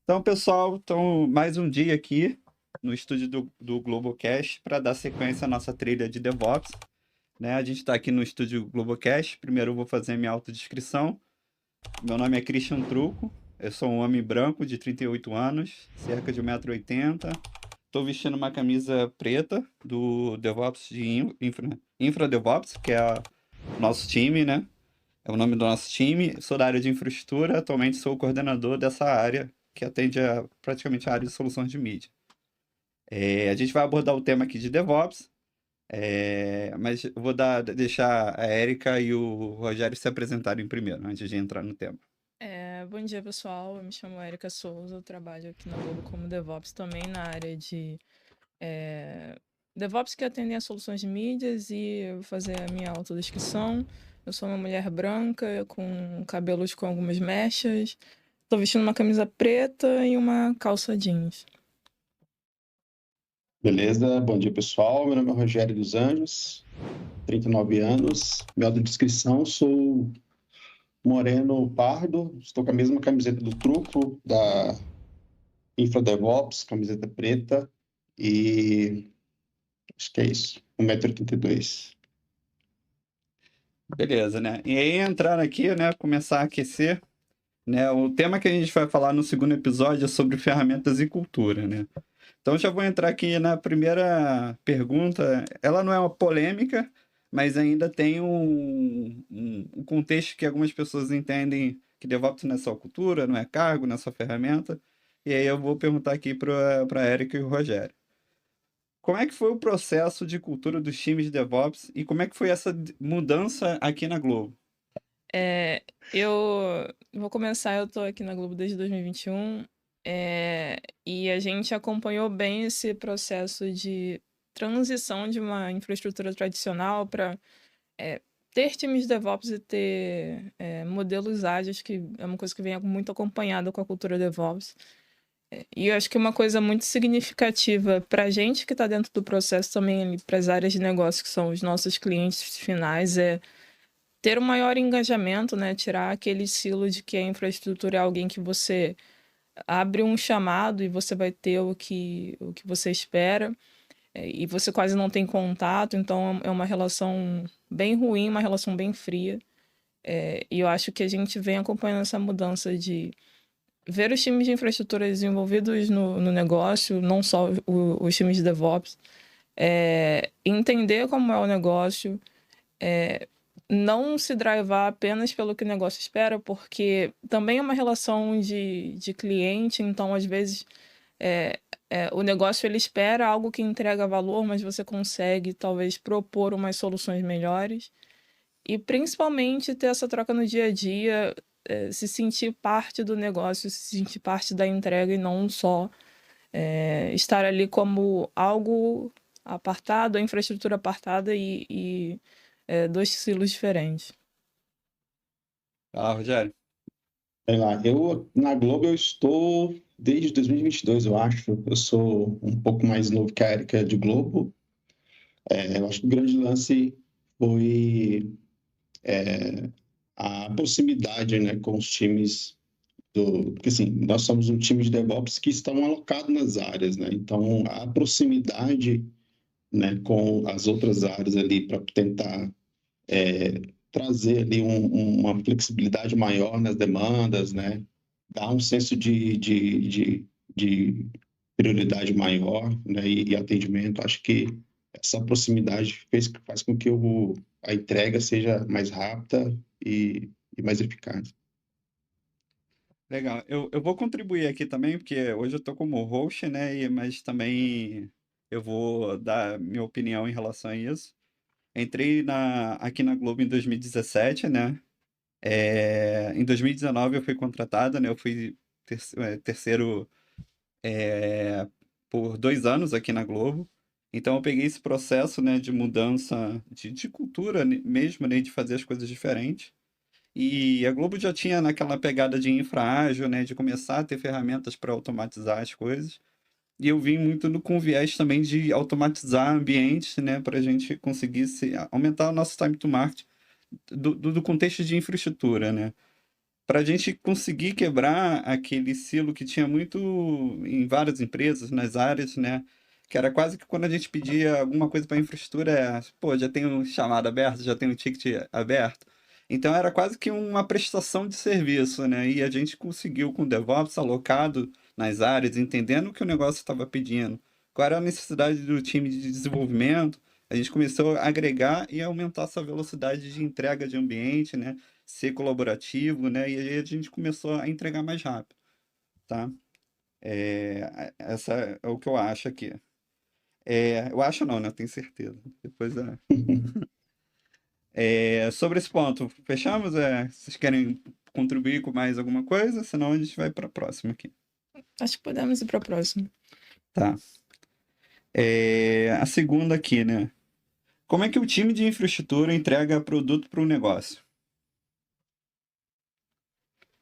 Então, pessoal, mais um dia aqui no estúdio do Globocast para dar sequência à nossa trilha de DevOps. Né? A gente está aqui no estúdio Globocast. Primeiro eu vou fazer a minha autodescrição. Meu nome é Christian Truco. Eu sou um homem branco de 38 anos, cerca de 1,80 m. Estou vestindo uma camisa preta do DevOps de Infra DevOps, que é o nosso time, né? É o nome do nosso time. Sou da área de infraestrutura. Atualmente sou o coordenador dessa área, que atende praticamente a área de soluções de mídia. A gente vai abordar o tema aqui de DevOps, mas eu vou deixar a Érica e o Rogério se apresentarem primeiro, antes de entrar no tema. Bom dia, pessoal. Eu me chamo Érica Souza, eu trabalho aqui na Globo como DevOps também na área de DevOps que atendem a soluções de mídias e eu vou fazer a minha autodescrição. Eu sou uma mulher branca com cabelos com algumas mechas. Estou vestindo uma camisa preta e uma calça jeans. Beleza, bom dia pessoal, meu nome é Rogério dos Anjos, 39 anos, minha autodescrição, sou moreno pardo, estou com a mesma camiseta do Truco, da Infra DevOps, camiseta preta, e acho que é isso, 1,82 m. Beleza, né? E aí entrar aqui, né, começar a aquecer, né? O tema que a gente vai falar no segundo episódio é sobre ferramentas e cultura, né? Então já vou entrar aqui na primeira pergunta. Ela não é uma polêmica, mas ainda tem um contexto que algumas pessoas entendem que DevOps não é só cultura, não é cargo, não é só ferramenta. E aí eu vou perguntar aqui para a Érica e o Rogério. Como é que foi o processo de cultura dos times de DevOps e como é que foi essa mudança aqui na Globo? Eu vou começar, eu tô aqui na Globo desde 2021, e a gente acompanhou bem esse processo de transição de uma infraestrutura tradicional para ter times de DevOps e ter modelos ágeis, que é uma coisa que vem muito acompanhada com a cultura DevOps. E eu acho que uma coisa muito significativa para a gente que está dentro do processo também, para as áreas de negócio, que são os nossos clientes finais, é ter um maior engajamento, né? Tirar aquele silo de que a infraestrutura é alguém que você abre um chamado e você vai ter o que você espera, e você quase não tem contato, então é uma relação bem ruim, uma relação bem fria. E eu acho que a gente vem acompanhando essa mudança de ver os times de infraestrutura desenvolvidos no negócio, não só os times de DevOps, entender como é o negócio, não se drivar apenas pelo que o negócio espera, porque também é uma relação de cliente, então às vezes o negócio ele espera algo que entrega valor, mas você consegue talvez propor umas soluções melhores. E principalmente ter essa troca no dia a dia, se sentir parte do negócio, se sentir parte da entrega e não só estar ali como algo apartado, a infraestrutura apartada e dois silos diferentes. Ah, Rogério. Sei lá, na Globo eu estou desde 2022, eu acho, eu sou um pouco mais novo que a Érica de Globo. Eu acho que o grande lance foi a proximidade, né, com os times porque assim, nós somos um time de DevOps que estão alocados nas áreas, né? Então, a proximidade, né, com as outras áreas ali para tentar trazer ali uma flexibilidade maior nas demandas, né? Dar um senso de prioridade maior, né? E atendimento. Acho que essa proximidade faz com que a entrega seja mais rápida e mais eficaz. Legal. Eu vou contribuir aqui também, porque hoje eu tô como host, né? Mas também eu vou dar minha opinião em relação a isso. Entrei aqui na Globo em 2017, né? Em 2019 eu fui contratado, né? Eu fui terceiro por 2 anos aqui na Globo. Então eu peguei esse processo, né, de mudança de cultura mesmo, né? De fazer as coisas diferentes. E a Globo já tinha naquela pegada de infra ágil, né, de começar a ter ferramentas para automatizar as coisas. E eu vim muito com viés também de automatizar ambientes, né, para a gente conseguir aumentar o nosso time to market do contexto de infraestrutura, né. para a gente conseguir quebrar aquele silo que tinha muito em várias empresas, nas áreas, né? Que era quase que quando a gente pedia alguma coisa para infraestrutura, pô, já tem um chamado aberto, já tem um ticket aberto. Então era quase que uma prestação de serviço, né? E a gente conseguiu com o DevOps alocado nas áreas, entendendo o que o negócio estava pedindo, qual era a necessidade do time de desenvolvimento, a gente começou a agregar e aumentar essa velocidade de entrega de ambiente, né? Ser colaborativo, né? E aí a gente começou a entregar mais rápido, tá? Essa é o que eu acho aqui. Eu acho não, né? Eu tenho certeza. Depois sobre esse ponto, fechamos? Vocês querem contribuir com mais alguma coisa? Senão a gente vai para a próxima aqui. Acho que podemos ir para a próxima. Tá. A segunda aqui, né? Como é que o time de infraestrutura entrega produto para o negócio?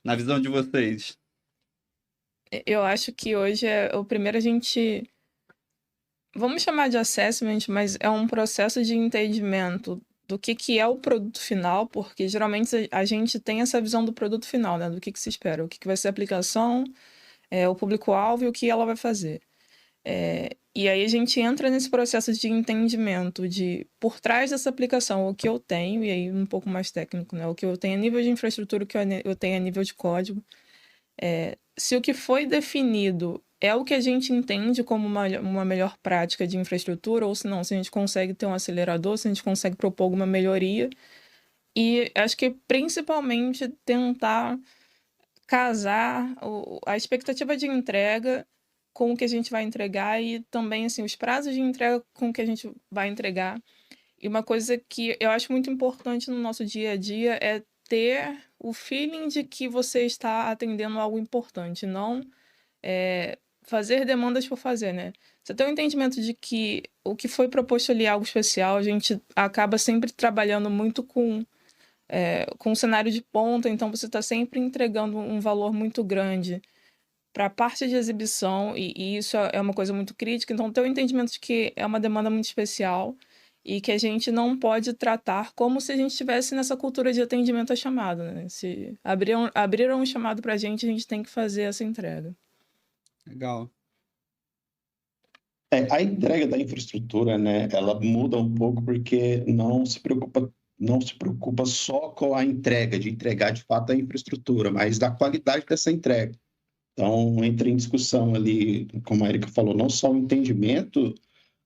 Na visão de vocês. Eu acho que hoje é o primeiro a gente. Vamos chamar de assessment, mas é um processo de entendimento do que é o produto final, porque geralmente a gente tem essa visão do produto final, né? Do que se espera, o que vai ser a aplicação, o público-alvo e o que ela vai fazer. E aí a gente entra nesse processo de entendimento de por trás dessa aplicação, o que eu tenho, e aí um pouco mais técnico, né? O que eu tenho a nível de infraestrutura, o que eu tenho a nível de código. Se o que foi definido é o que a gente entende como uma melhor prática de infraestrutura, ou se não, se a gente consegue ter um acelerador, se a gente consegue propor alguma melhoria. E acho que principalmente tentar casar a expectativa de entrega com o que a gente vai entregar e também assim, os prazos de entrega com o que a gente vai entregar. E uma coisa que eu acho muito importante no nosso dia a dia é ter o feeling de que você está atendendo algo importante, não fazer demandas por fazer, né? Você tem um entendimento de que o que foi proposto ali é algo especial, a gente acaba sempre trabalhando muito com um cenário de ponta, então você está sempre entregando um valor muito grande para a parte de exibição, e isso é uma coisa muito crítica, então ter o entendimento de que é uma demanda muito especial e que a gente não pode tratar como se a gente estivesse nessa cultura de atendimento a chamado, né? Se abriram um chamado para a gente tem que fazer essa entrega. Legal. A entrega da infraestrutura, né, ela muda um pouco porque não se preocupa só com a entrega, de entregar de fato a infraestrutura, mas da qualidade dessa entrega. Então, entra em discussão ali, como a Erika falou, não só o entendimento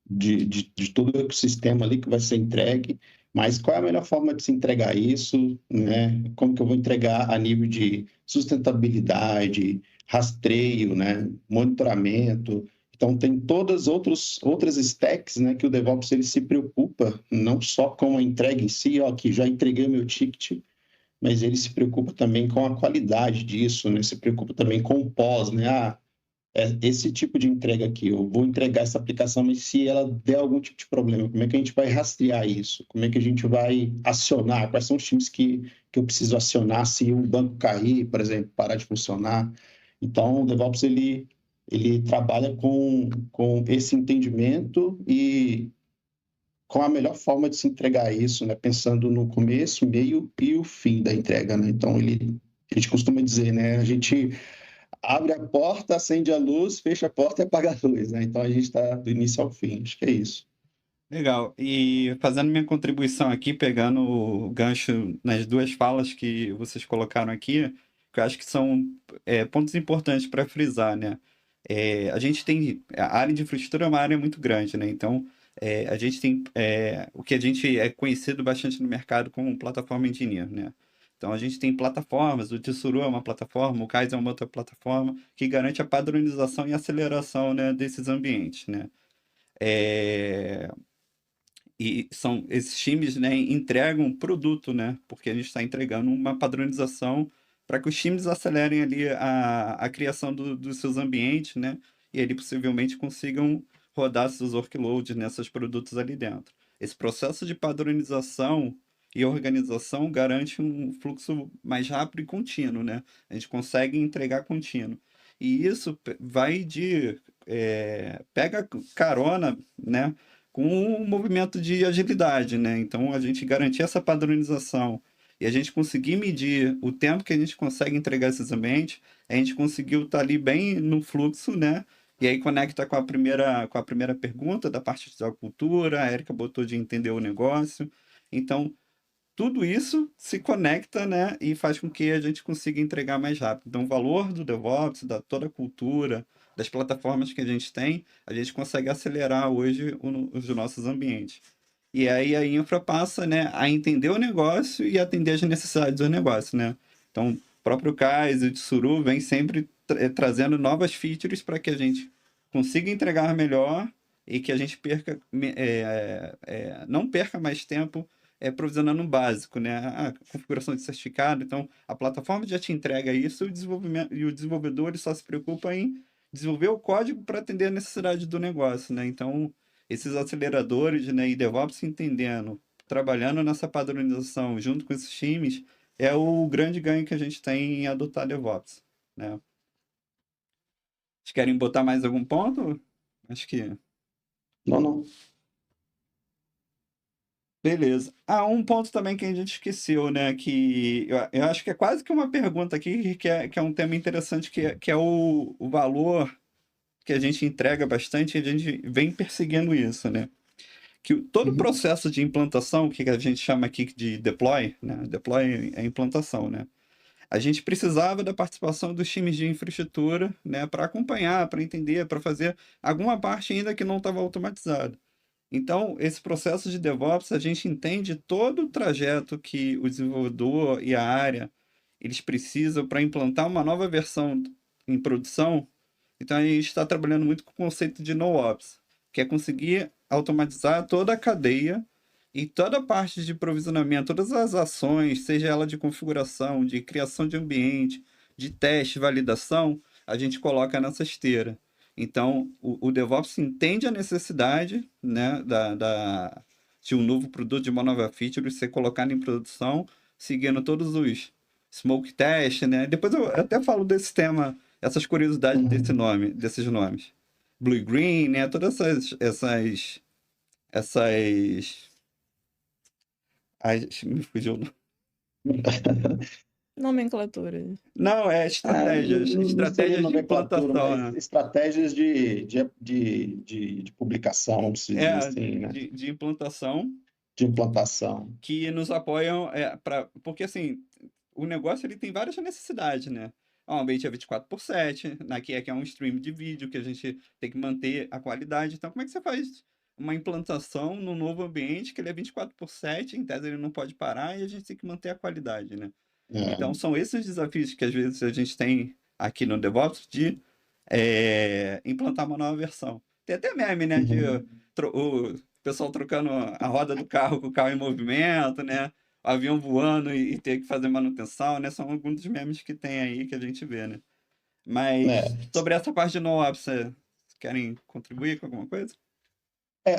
de todo o ecossistema ali que vai ser entregue, mas qual é a melhor forma de se entregar isso, né? Como que eu vou entregar a nível de sustentabilidade, rastreio, né? Monitoramento. Então, tem todas outras stacks, né, que o DevOps ele se preocupa, não só com a entrega em si, ó, que já entreguei o meu ticket, mas ele se preocupa também com a qualidade disso, né? Se preocupa também com o pós, né? Esse tipo de entrega aqui, eu vou entregar essa aplicação, mas se ela der algum tipo de problema, como é que a gente vai rastrear isso? Como é que a gente vai acionar? Quais são os times que eu preciso acionar se o banco cair, por exemplo, parar de funcionar? Então, o DevOps, ele trabalha com esse entendimento e com a melhor forma de se entregar isso, né? Pensando no começo, meio e o fim da entrega, né? Então, a gente costuma dizer, né? A gente abre a porta, acende a luz, fecha a porta e apaga a luz, né? Então a gente está do início ao fim, acho que é isso. Legal. E fazendo minha contribuição aqui, pegando o gancho nas duas falas que vocês colocaram aqui, que eu acho que são pontos importantes para frisar, né? A gente tem. A área de infraestrutura é uma área muito grande, né? Então, a gente tem o que a gente é conhecido bastante no mercado como plataforma engineer, né? Então, a gente tem plataformas, o Tsuru é uma plataforma, o Kaizen é uma outra plataforma, que garante a padronização e aceleração, né, desses ambientes, né? É, E são esses times, né, entregam um produto, né? Porque a gente está entregando uma padronização para que os times acelerem ali a criação dos seus ambientes, né? E ali possivelmente consigam rodar seus workloads nesses produtos ali dentro. Esse processo de padronização e organização garante um fluxo mais rápido e contínuo, né? A gente consegue entregar contínuo. E isso vai pega carona, né, com um movimento de agilidade, né? Então, a gente garantir essa padronização e a gente conseguir medir o tempo que a gente consegue entregar esses ambientes, a gente conseguiu estar ali bem no fluxo, né? E aí conecta com a primeira pergunta da parte da cultura, a Erika botou de entender o negócio. Então, tudo isso se conecta, né, e faz com que a gente consiga entregar mais rápido. Então, o valor do DevOps, da toda a cultura, das plataformas que a gente tem, a gente consegue acelerar hoje os nossos ambientes. E aí a infra passa, né, a entender o negócio e atender as necessidades do negócio, né? Então, o próprio Kais e o Tsuru vem sempre trazendo novas features para que a gente consiga entregar melhor e que a gente não perca mais tempo provisionando o básico, né? A configuração de certificado. Então, a plataforma já te entrega isso e o desenvolvedor ele só se preocupa em desenvolver o código para atender a necessidade do negócio, né? Então, esses aceleradores, né, e DevOps entendendo, trabalhando nessa padronização junto com esses times, é o grande ganho que a gente tem em adotar DevOps, né? Vocês querem botar mais algum ponto? Acho que... Não. Beleza. Ah, um ponto também que a gente esqueceu, né? Que eu acho que é quase que uma pergunta aqui, que é um tema interessante, que é o valor que a gente entrega bastante e a gente vem perseguindo isso, né? Que todo o Uhum. processo de implantação, que a gente chama aqui de deploy, né? Deploy é implantação, né? A gente precisava da participação dos times de infraestrutura, né? Para acompanhar, para entender, para fazer alguma parte ainda que não estava automatizada. Então, esse processo de DevOps, a gente entende todo o trajeto que o desenvolvedor e a área eles precisam para implantar uma nova versão em produção. Então, a gente está trabalhando muito com o conceito de NoOps, que é conseguir automatizar toda a cadeia e toda a parte de provisionamento, todas as ações, seja ela de configuração, de criação de ambiente, de teste, validação, a gente coloca nessa esteira. Então, o DevOps entende a necessidade, né, de um novo produto, de uma nova feature, ser colocado em produção, seguindo todos os smoke test, né? Depois eu até falo desse tema, essas curiosidades desses nomes. Blue e Green, né? Todas essas... Ai, me fugiu. Nomenclatura. Não, é estratégias. Não seria Estratégias de nomenclatura, implantação, mas né? estratégias de publicação, vamos dizer É, assim, né? de implantação De implantação. que nos apoiam porque assim, o negócio ele tem várias necessidades, né? O ambiente é 24/7, aqui é um stream de vídeo que a gente tem que manter a qualidade. Então, como é que você faz uma implantação no novo ambiente que ele é 24/7, em tese ele não pode parar e a gente tem que manter a qualidade, né? Então, É. são esses desafios que às vezes a gente tem aqui no DevOps de implantar uma nova versão. Tem até meme, né? Uhum. O pessoal trocando a roda do carro com o carro em movimento, né? O avião voando e ter que fazer manutenção, né? São alguns dos memes que tem aí que a gente vê, né? Mas É. sobre essa parte de NoOps, vocês querem contribuir com alguma coisa? É,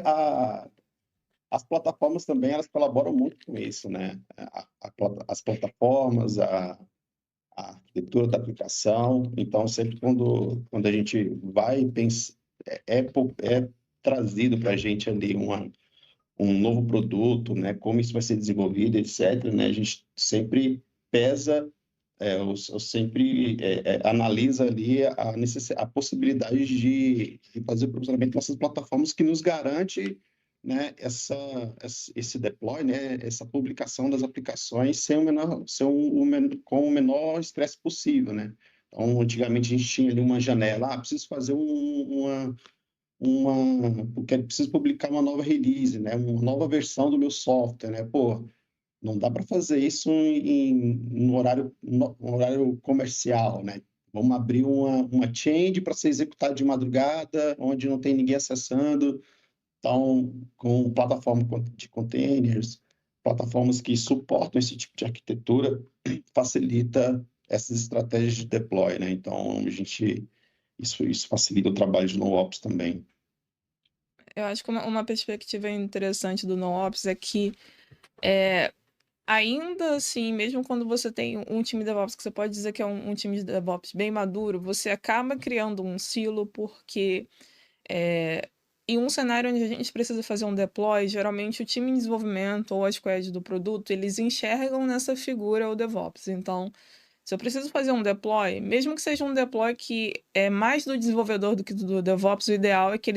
as plataformas também elas colaboram muito com isso, né? As plataformas, a arquitetura da aplicação. Então, sempre quando a gente vai pensar, é trazido para a gente ali um novo produto, né? Como isso vai ser desenvolvido, etc. Né? A gente sempre pesa, eu sempre analisa ali a possibilidade de fazer o provisionamento dessas plataformas que nos garante, né, esse deploy, né, essa publicação das aplicações com o menor estresse possível, né? Então, antigamente a gente tinha ali uma janela, preciso fazer porque preciso publicar uma nova release, né, uma nova versão do meu software, né? Pô, não dá para fazer isso no horário comercial, né? Vamos abrir uma change para ser executada de madrugada, onde não tem ninguém acessando. Então, com plataforma de containers, plataformas que suportam esse tipo de arquitetura, facilita essas estratégias de deploy, né? Então, isso facilita o trabalho de NoOps também. Eu acho que uma perspectiva interessante do NoOps é que ainda assim, mesmo quando você tem um time de DevOps, que você pode dizer que é um time de DevOps bem maduro, você acaba criando um silo porque em um cenário onde a gente precisa fazer um deploy, geralmente o time de desenvolvimento ou a squad do produto, eles enxergam nessa figura o DevOps. Então, se eu preciso fazer um deploy, mesmo que seja um deploy que é mais do desenvolvedor do que do DevOps, o ideal é que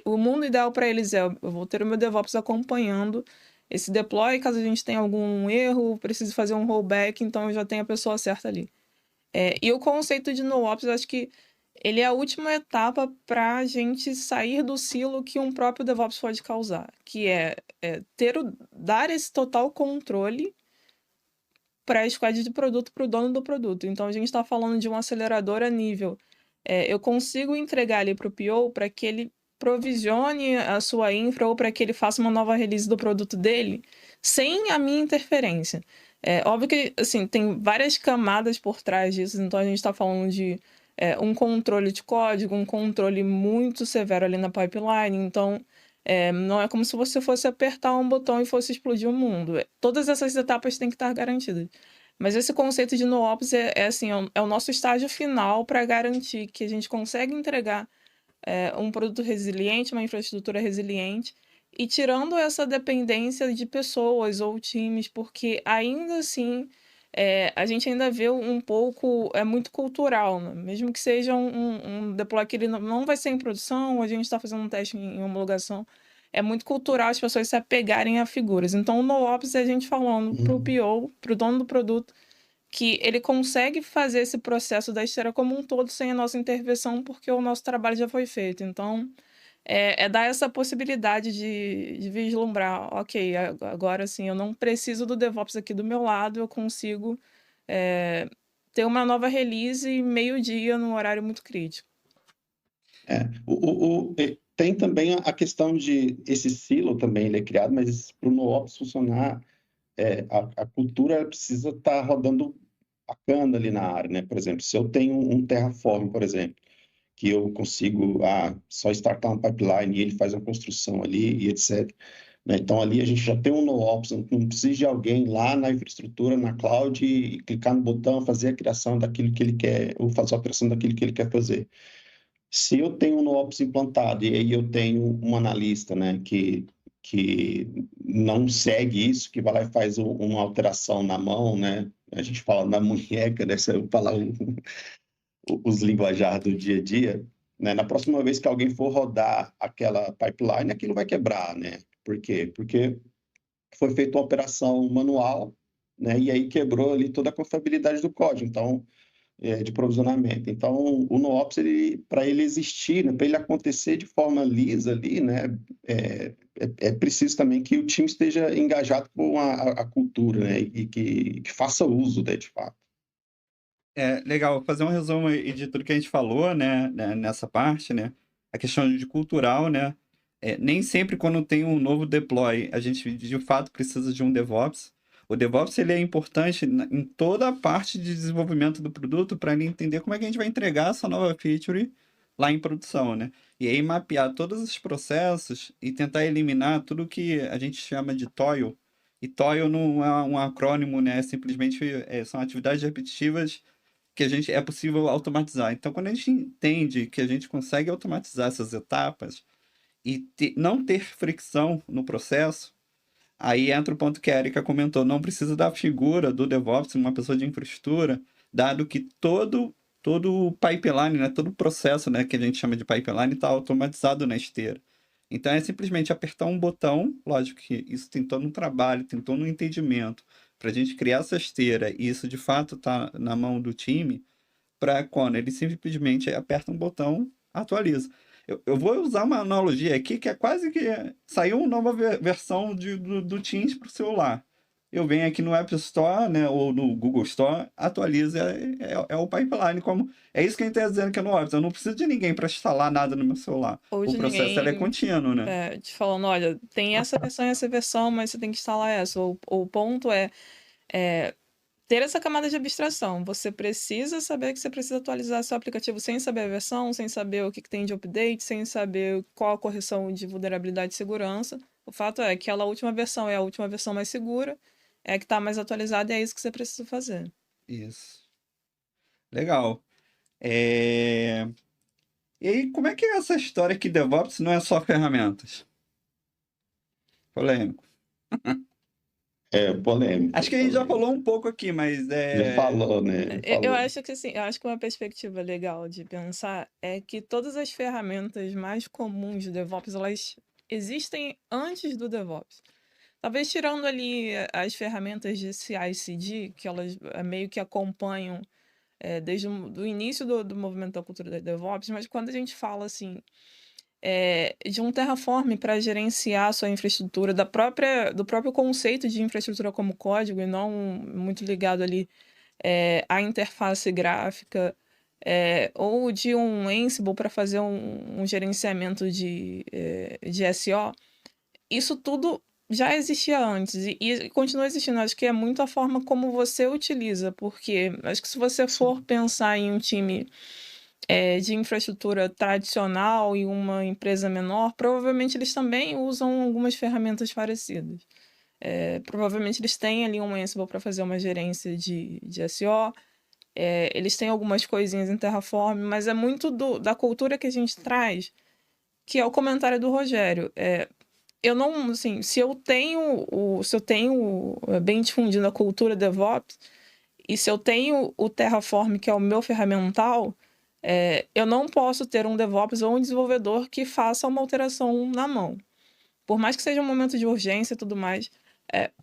o mundo ideal para eles é: eu vou ter o meu DevOps acompanhando esse deploy, caso a gente tenha algum erro, precise fazer um rollback, então eu já tenho a pessoa certa ali. E o conceito de NoOps, eu acho que ele é a última etapa para a gente sair do silo que um próprio DevOps pode causar, que é dar esse total controle para a squad de produto, para o dono do produto. Então, a gente está falando de um acelerador a nível. Eu consigo entregar ali para o PO para que ele provisione a sua infra ou para que ele faça uma nova release do produto dele sem a minha interferência. Óbvio que assim, tem várias camadas por trás disso, então a gente está falando de um controle de código, um controle muito severo ali na pipeline. Então, não é como se você fosse apertar um botão e fosse explodir o mundo. Todas essas etapas têm que estar garantidas. Mas esse conceito de NoOps assim, é o nosso estágio final para garantir que a gente consegue entregar um produto resiliente, uma infraestrutura resiliente, e tirando essa dependência de pessoas ou times, porque ainda assim a gente ainda vê um pouco, é muito cultural, né? Mesmo que seja um deploy que ele não vai ser em produção, a gente está fazendo um teste em homologação, é muito cultural as pessoas se apegarem a figuras. Então, o NoOps é a gente falando para o PO, para o dono do produto, que ele consegue fazer esse processo da esteira como um todo sem a nossa intervenção, porque o nosso trabalho já foi feito. Então, dar essa possibilidade de vislumbrar, ok, agora sim, eu não preciso do DevOps aqui do meu lado, eu consigo ter uma nova release meio-dia num horário muito crítico. Tem também a questão de esse silo também ele é criado, mas para o NoOps funcionar, a cultura precisa estar rodando bacana ali na área, né? Por exemplo, se eu tenho um Terraform, por exemplo, que eu consigo só startar um pipeline e ele faz uma construção ali e etc. Né? Então, ali a gente já tem um NoOps, não precisa de alguém lá na infraestrutura, na cloud, e clicar no botão, fazer a criação daquilo que ele quer, ou fazer a operação daquilo que ele quer fazer. Se eu tenho um NoOps implantado e aí eu tenho um analista, né, que não segue isso, que vai lá e faz uma alteração na mão, né? A gente fala na munheca, né? Se eu falar os linguajar do dia a dia, né? Na próxima vez que alguém for rodar aquela pipeline, aquilo vai quebrar, né? Por quê? Porque foi feita uma operação manual, né? E aí quebrou ali toda a confiabilidade do código. Então, de provisionamento. Então, o NoOps, para ele existir, né, para ele acontecer de forma lisa ali, né, é preciso também que o time esteja engajado com a cultura, né, e que faça uso, né, de fato. Legal, vou fazer um resumo aí de tudo que a gente falou, né, nessa parte, né? A questão de cultural, né? Nem sempre quando tem um novo deploy, a gente de fato precisa de um DevOps. O DevOps ele é importante em toda a parte de desenvolvimento do produto para ele entender como é que a gente vai entregar essa nova feature lá em produção, né? E aí mapear todos os processos e tentar eliminar tudo que a gente chama de toil. E toil não é um acrônimo, né? Simplesmente são atividades repetitivas que é possível automatizar. Então, quando a gente entende que a gente consegue automatizar essas etapas e não ter fricção no processo, aí entra o ponto que a Erika comentou, não precisa da figura do DevOps, uma pessoa de infraestrutura, dado que todo o pipeline, né, todo o processo, né, que a gente chama de pipeline está automatizado na esteira. Então é simplesmente apertar um botão, lógico que isso tem todo um trabalho, tem todo um entendimento para a gente criar essa esteira e isso de fato está na mão do time, para quando ele simplesmente aperta um botão, atualiza. Eu vou usar uma analogia aqui que é quase que saiu uma nova versão do Teams para o celular. Eu venho aqui no App Store, né, ou no Google Store, atualiza, o pipeline. É isso que a gente está dizendo que é no Office. Eu não preciso de ninguém para instalar nada no meu celular. Ou O de processo é ninguém contínuo, né? te falando, olha, tem essa versão e essa versão, mas você tem que instalar essa. O ponto é ter essa camada de abstração. Você precisa saber que você precisa atualizar seu aplicativo sem saber a versão, sem saber o que tem de update, sem saber qual a correção de vulnerabilidade e segurança. O fato é que aquela última versão é a última versão mais segura, é a que está mais atualizada e é isso que você precisa fazer. Isso. Legal. E aí, como é que é essa história que DevOps não é só ferramentas? Polêmico. Polêmico, Acho que a gente já polêmico. falou um pouco aqui, mas Já falou, né? Já Eu falou. acho que assim, eu acho que uma perspectiva legal de pensar é que todas as ferramentas mais comuns do DevOps, elas existem antes do DevOps. Talvez tirando ali as ferramentas de CI/CD, que elas meio que acompanham desde o início do movimento da cultura da DevOps, mas quando a gente fala assim de um Terraform para gerenciar a sua infraestrutura, do próprio conceito de infraestrutura como código, e não muito ligado ali à interface gráfica, ou de um Ansible para fazer um gerenciamento de SO, isso tudo já existia antes e continua existindo. Acho que é muito a forma como você utiliza, porque acho que se você for pensar em um time de infraestrutura tradicional e uma empresa menor, provavelmente eles também usam algumas ferramentas parecidas. Provavelmente eles têm ali um Ansible para fazer uma gerência de SO, eles têm algumas coisinhas em Terraform, mas é muito da cultura que a gente traz, que é o comentário do Rogério. Eu não, assim, se eu tenho bem difundido a cultura DevOps, e se eu tenho o Terraform, que é o meu ferramental, eu não posso ter um DevOps ou um desenvolvedor que faça uma alteração na mão. Por mais que seja um momento de urgência e tudo mais,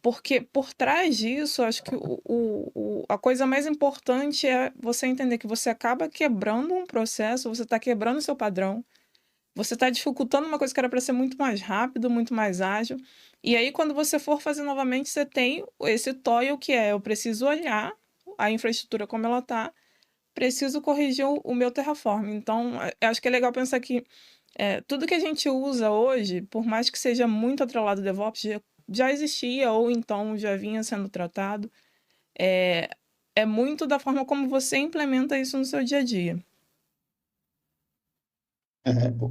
porque por trás disso, acho que a coisa mais importante é você entender que você acaba quebrando um processo, você está quebrando o seu padrão, você está dificultando uma coisa que era para ser muito mais rápido, muito mais ágil. E aí, quando você for fazer novamente, você tem esse toil que eu preciso olhar a infraestrutura como ela está, preciso corrigir o meu Terraform. Então, eu acho que é legal pensar que tudo que a gente usa hoje, por mais que seja muito atrelado ao DevOps, já existia ou então já vinha sendo tratado. É muito da forma como você implementa isso no seu dia a dia.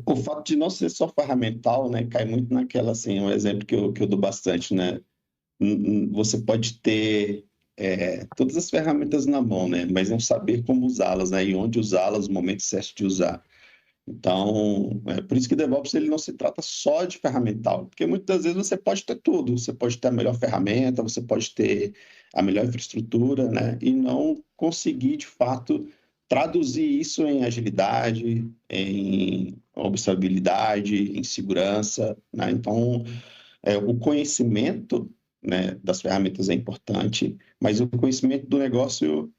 O fato de não ser só ferramental, né, cai muito naquela, assim, um exemplo que eu dou bastante, né? Você pode ter todas as ferramentas na mão, né, mas não saber como usá-las, né, e onde usá-las, o momento certo de usar. Então, por isso que DevOps ele não se trata só de ferramental, porque muitas vezes você pode ter tudo, você pode ter a melhor ferramenta, você pode ter a melhor infraestrutura, né, e não conseguir, de fato, traduzir isso em agilidade, em observabilidade, em segurança, né? Então, o conhecimento, né, das ferramentas é importante, mas o conhecimento do negócio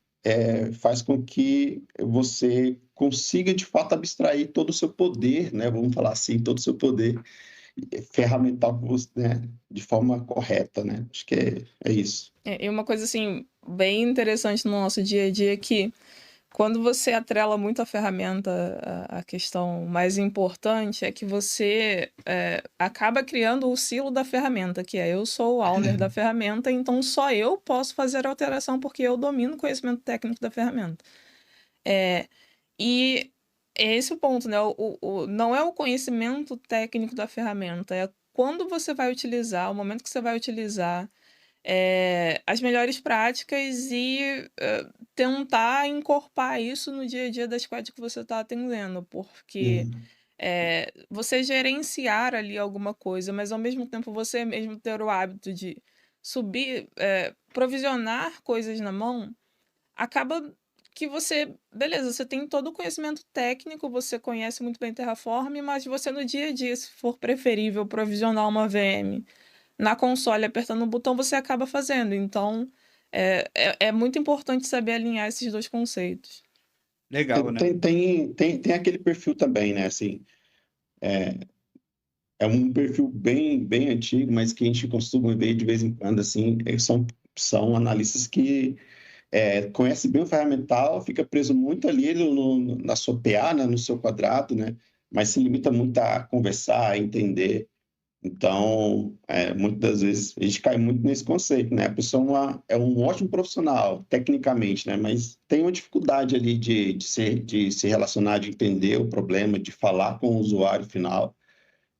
faz com que você consiga, de fato, abstrair todo o seu poder, né, vamos falar assim, todo o seu poder ferramental, né, de forma correta, né? Acho que é isso. E uma coisa, assim, bem interessante no nosso dia a dia é que quando você atrela muito a ferramenta, a questão mais importante é que você acaba criando o silo da ferramenta, que eu sou o owner da ferramenta, então só eu posso fazer a alteração porque eu domino o conhecimento técnico da ferramenta. E é esse o ponto, né? Não é o conhecimento técnico da ferramenta, é quando você vai utilizar, o momento que você vai utilizar, as melhores práticas e tentar incorporar isso no dia a dia da squad que você está atendendo, porque você gerenciar ali alguma coisa, mas ao mesmo tempo você mesmo ter o hábito de subir, provisionar coisas na mão, acaba que beleza, você tem todo o conhecimento técnico, você conhece muito bem Terraform, mas você no dia a dia, se for preferível provisionar uma VM na console apertando um botão, você acaba fazendo. Então, é muito importante saber alinhar esses dois conceitos. Legal, né? Tem aquele perfil também, né? Assim, é um perfil bem antigo, mas que a gente costuma ver de vez em quando, assim, são analistas que conhecem bem o ferramental, fica preso muito ali na sua PA, né, no seu quadrado, né? Mas se limita muito a conversar, a entender. Então, muitas das vezes, a gente cai muito nesse conceito, né? A pessoa é um ótimo profissional, tecnicamente, né? Mas tem uma dificuldade ali de se relacionar, de entender o problema, de falar com o usuário final.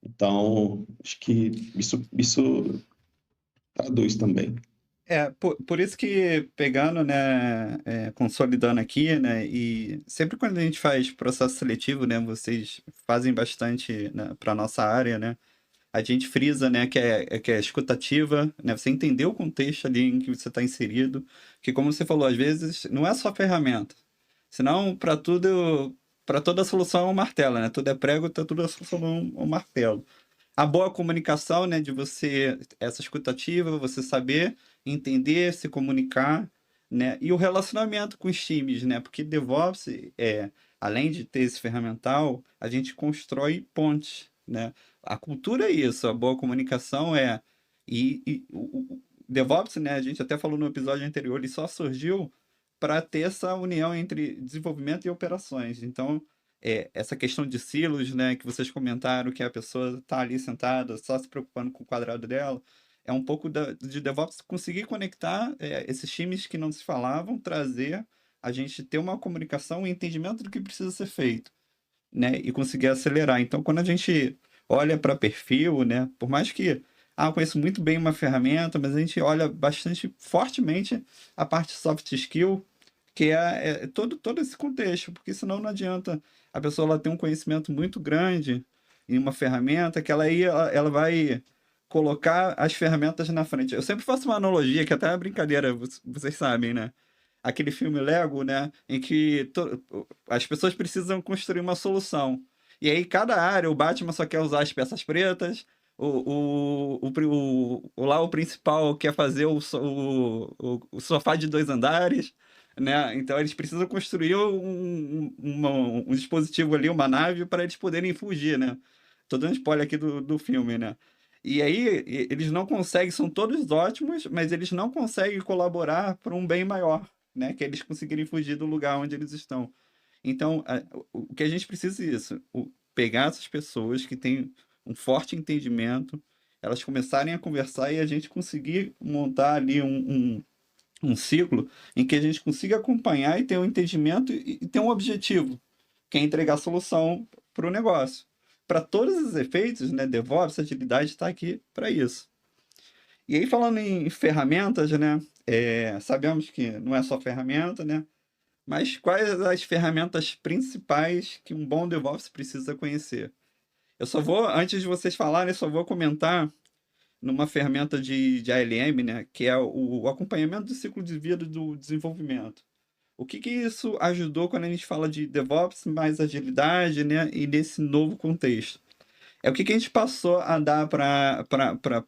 Então, acho que isso traduz também. Por isso que pegando, né, consolidando aqui, né, e sempre quando a gente faz processo seletivo, né, vocês fazem bastante, né, para nossa área, né, a gente frisa, né, que é escutativa, né, você entender o contexto ali em que você está inserido, que como você falou, às vezes não é só ferramenta, senão para toda solução é um martelo, né, tudo é prego, tá tudo a solução é um martelo. A boa comunicação, né, de você, essa escutativa, você saber entender, se comunicar, né, e o relacionamento com os times, né, porque DevOps, além de ter esse ferramental, a gente constrói pontes, né, a cultura é isso, a boa comunicação e o DevOps, né, a gente até falou no episódio anterior, ele só surgiu para ter essa união entre desenvolvimento e operações, então essa questão de silos, né, que vocês comentaram, que a pessoa está ali sentada só se preocupando com o quadrado dela, é um pouco de DevOps conseguir conectar esses times que não se falavam, trazer a gente ter uma comunicação e entendimento do que precisa ser feito, né, e conseguir acelerar. Então, quando a gente olha para perfil, né, por mais que eu conheço muito bem uma ferramenta, mas a gente olha bastante fortemente a parte soft skill, que é todo esse contexto, porque senão não adianta a pessoa ela ter um conhecimento muito grande em uma ferramenta que ela vai colocar as ferramentas na frente. Eu sempre faço uma analogia, que até é brincadeira, vocês sabem, né? Aquele filme Lego, né? Em que as pessoas precisam construir uma solução. E aí, cada área, o Batman só quer usar as peças pretas, lá o principal quer fazer o sofá de 2 andares, né? Então eles precisam construir um dispositivo ali, uma nave, para eles poderem fugir, né? Tô dando spoiler aqui do filme, né? E aí eles não conseguem, são todos ótimos, mas eles não conseguem colaborar para um bem maior, né? Que é eles conseguirem fugir do lugar onde eles estão. Então, o que a gente precisa é isso, pegar essas pessoas que têm um forte entendimento, elas começarem a conversar e a gente conseguir montar ali um ciclo em que a gente consiga acompanhar e ter um entendimento e ter um objetivo, que é entregar solução para o negócio. Para todos os efeitos, né, DevOps, agilidade está aqui para isso. E aí, falando em ferramentas, né, sabemos que não é só ferramenta, né, mas quais as ferramentas principais que um bom DevOps precisa conhecer? Eu só vou, antes de vocês falarem, eu só vou comentar numa ferramenta de ALM, né, que é o acompanhamento do ciclo de vida do desenvolvimento. O que isso ajudou quando a gente fala de DevOps, mais agilidade, né, e nesse novo contexto? É o que a gente passou a dar para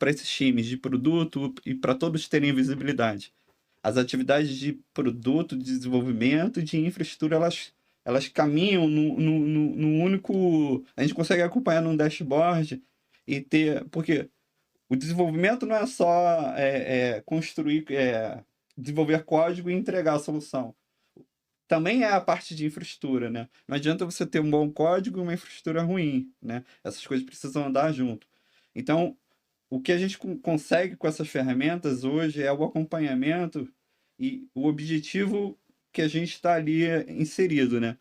esses times de produto e para todos terem visibilidade. As atividades de produto, de desenvolvimento e de infraestrutura, elas caminham num único. A gente consegue acompanhar num dashboard e ter. Porque o desenvolvimento não é só construir, desenvolver código e entregar a solução. Também é a parte de infraestrutura, né? Não adianta você ter um bom código e uma infraestrutura ruim, né? Essas coisas precisam andar junto. Então, o que a gente consegue com essas ferramentas hoje é o acompanhamento e o objetivo que a gente está ali inserido, né?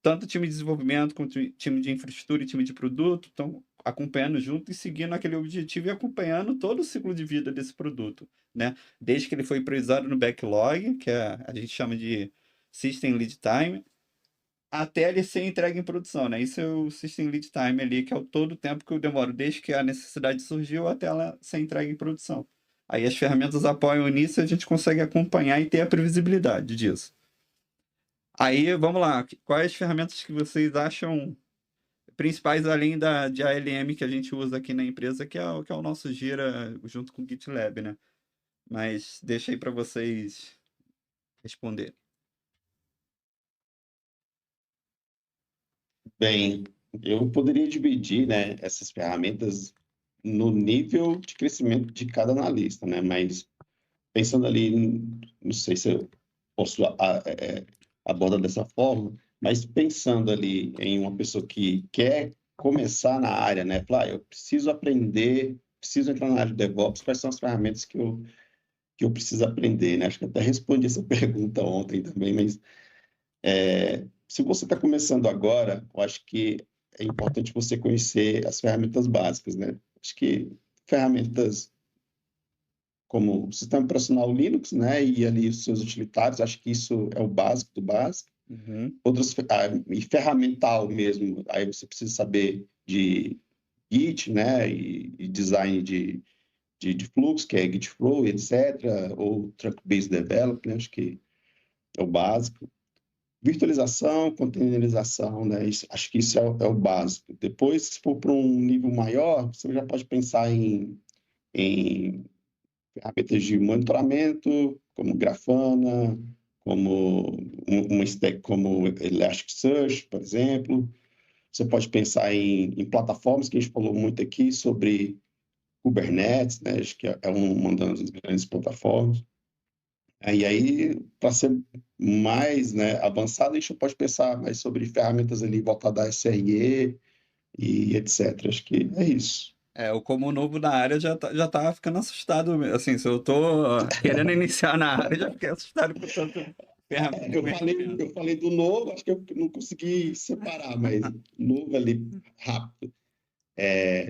Tanto time de desenvolvimento quanto time de infraestrutura e time de produto estão acompanhando junto e seguindo aquele objetivo e acompanhando todo o ciclo de vida desse produto, né? Desde que ele foi priorizado no backlog, que a gente chama de System Lead Time, até ele ser entregue em produção, né? Isso é o System Lead Time ali, que é o todo o tempo que eu demoro desde que a necessidade surgiu até ela ser entregue em produção. Aí as ferramentas apoiam nisso e a gente consegue acompanhar e ter a previsibilidade disso. Aí, vamos lá. Quais ferramentas que vocês acham principais, além de ALM que a gente usa aqui na empresa, que é o nosso Gira junto com o GitLab, né? Mas deixa aí para vocês responderem. Bem, eu poderia dividir, né, essas ferramentas no nível de crescimento de cada analista, né? Mas pensando ali, não sei se eu posso abordar dessa forma, mas pensando ali em uma pessoa que quer começar na área, né? Falar, eu preciso aprender, preciso entrar na área de DevOps, quais são as ferramentas que eu preciso aprender, né? Acho que até respondi essa pergunta ontem também, mas se você está começando agora, eu acho que é importante você conhecer as ferramentas básicas, né? Acho que ferramentas como sistema operacional Linux, né? E ali os seus utilitários, acho que isso é o básico do básico. Uhum. E ferramental mesmo, aí você precisa saber de Git, né? E design de fluxo, que é Git Flow, etc. Ou Truck-Based Development, acho que é o básico. Virtualização, containerização, né? Acho que isso é o básico. Depois, se for para um nível maior, você já pode pensar em ferramentas de monitoramento, como Grafana, como uma stack como Elasticsearch, por exemplo. Você pode pensar em plataformas que a gente falou muito aqui sobre Kubernetes, né? Acho que é uma das grandes plataformas. E aí, para ser mais, né, avançado, a gente pode pensar mais sobre ferramentas ali voltadas a SRE e etc. Acho que é isso. Eu como novo na área já tava ficando assustado, assim, se eu tô querendo iniciar na área, já fiquei assustado com tanto ferramenta e conhecimento. Eu falei do novo, acho que eu não consegui separar, mas novo ali, rápido.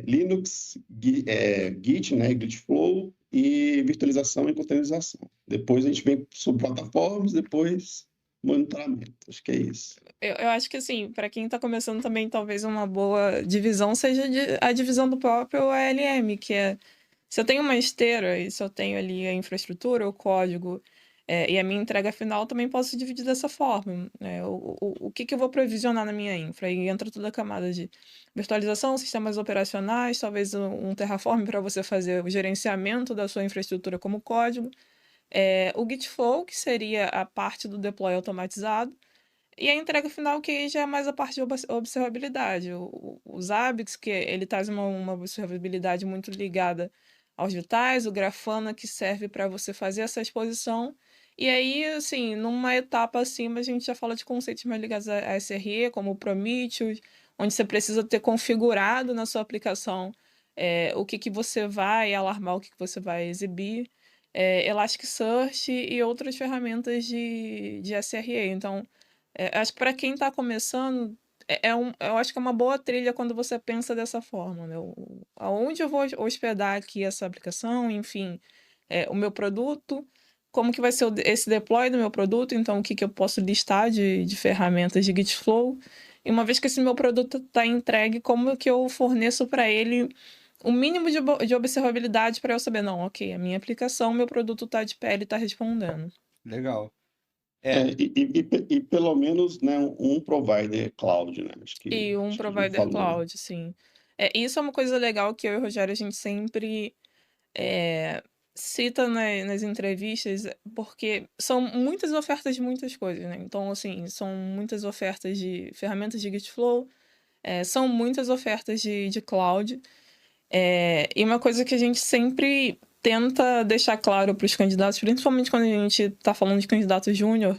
Linux, Git, né, Git Flow e virtualização e containerização. Depois a gente vem sobre plataformas, depois monitoramento. Acho que é isso. Eu acho que, assim, para quem está começando também, talvez uma boa divisão seja a divisão do próprio ALM, que é, se eu tenho uma esteira e se eu tenho ali a infraestrutura, o código, e a minha entrega final, também posso dividir dessa forma, né? O que eu vou provisionar na minha infra? Aí entra toda a camada de virtualização, sistemas operacionais, talvez um Terraform para você fazer o gerenciamento da sua infraestrutura como código, o Git Flow, que seria a parte do deploy automatizado, e a entrega final, que aí já é mais a parte de observabilidade. O Zabbix, que ele traz uma observabilidade muito ligada aos vitais, o Grafana, que serve para você fazer essa exposição. E aí, assim, numa etapa acima, a gente já fala de conceitos mais ligados a SRE, como o Prometheus, onde você precisa ter configurado na sua aplicação o que você vai alarmar, o que você vai exibir. Elasticsearch e outras ferramentas de SRE. Então, acho que para quem está começando, eu acho que é uma boa trilha quando você pensa dessa forma, né? Aonde eu vou hospedar aqui essa aplicação, enfim, o meu produto, como que vai ser esse deploy do meu produto, então o que eu posso listar de ferramentas de Git Flow, e uma vez que esse meu produto está entregue, como que eu forneço para ele o mínimo de observabilidade para eu saber, não, ok, a minha aplicação, meu produto está de pé, ele está respondendo. Legal. E pelo menos, né, um provider cloud, né? Acho que E um a gente não provider falou. cloud, sim. Isso é uma coisa legal que eu e o Rogério, a gente sempre cita nas entrevistas, porque são muitas ofertas de muitas coisas, né? Então, assim, são muitas ofertas de ferramentas de Git Flow, são muitas ofertas de cloud. E uma coisa que a gente sempre tenta deixar claro para os candidatos, principalmente quando a gente está falando de candidato júnior,